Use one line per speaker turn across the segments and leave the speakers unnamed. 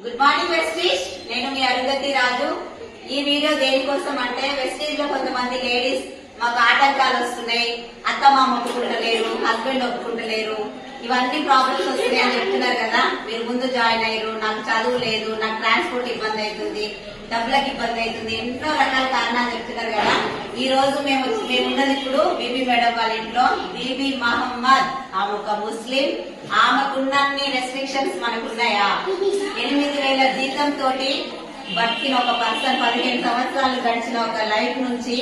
Good morning Vestige. నేను మీ అరుంధతి రాజు. ఈ video దేనికోసం అంటే వెస్టీజ్ లో కొంతమంది లేడీస్ మాకు ఆటంకాలు వస్తున్నాయి, అత్త మామ ఒప్పుకుంటలేరు, హస్బెండ్ ఒప్పుకుంటలేరు, ఇవన్నీ ప్రాబ్లమ్స్ వస్తున్నాయి అని చెప్తున్నారు కదా. మీరు ముందు జాయిన్ అయ్యారు, నాకు చదువు లేదు, నాకు ట్రాన్స్పోర్ట్ ఇబ్బంది అవుతుంది, డబ్బులకు ఇబ్బంది అవుతుంది, ఎన్నో రకాల కారణాలు చెప్తున్నారు కదా. ఈ రోజు మేమున్నది ఇప్పుడు బీబీ మేడం వాళ్ళ ఇంట్లో. బీబీ మహమ్మద్ ఆమె ఒక ముస్లిం. ఆమెకున్నన్ని రెస్ట్రిక్షన్స్ మనకున్నాయా? 8,000 జీతంతో బతికిన ఒక పర్సన్, 15 సంవత్సరాలు గడిచిన ఒక లైఫ్ నుంచి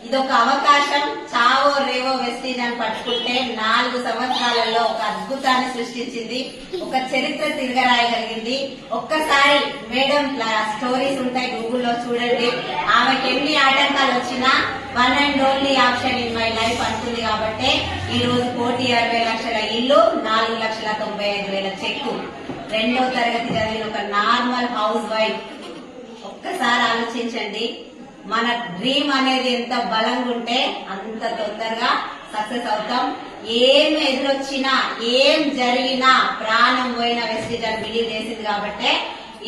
ఇదొక అవకాశం, చావో రేవో వెస్టీజ్ అని పట్టుకుంటే 4 సంవత్సరాలలో ఒక అద్భుతాన్ని సృష్టించింది, ఒక చరిత్ర తిరగరాయగలిగింది. ఒక్కసారి మేడం స్టోరీస్ ఉంటాయి గూగుల్లో చూడండి. ఆమెకి ఎన్ని ఆటంకాలు వచ్చినా one and only option in my life అంటుంది. కాబట్టి ఈ రోజు 1,60,00,000 లక్షల ఇల్లు, 4,95,000 చెక్కు, 2వ తరగతి చదివిన ఒక నార్మల్ హౌస్ వైఫ్. ఒక్కసారి ఆలోచించండి, మన డ్రీమ్ అనేది ఎంత బలంగా ఉంటే అంత తొందరగా సక్సెస్ అవుతాం. ఏం ఎదురొచ్చినా, ఏం జరిగినా ప్రాణం పోయిన వెస్టీజ్ అని బిలీవ్ చేసింది కాబట్టి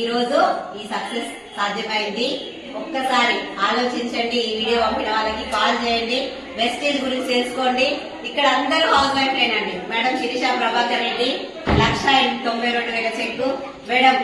ఈ రోజు ఈ సక్సెస్ సాధ్యమైంది. ఒక్కసారి ఆలోచించండి. ఈ వీడియో పంపిన వాళ్ళకి కాల్ చేయండి, వెస్టీజ్ గురించి తెలుసుకోండి. ఇక్కడ అందరూ హౌస్ వైఫ్ లేనండి. Madam Shirisha Prabhakar Reddy 1,92,000 cheque. Madam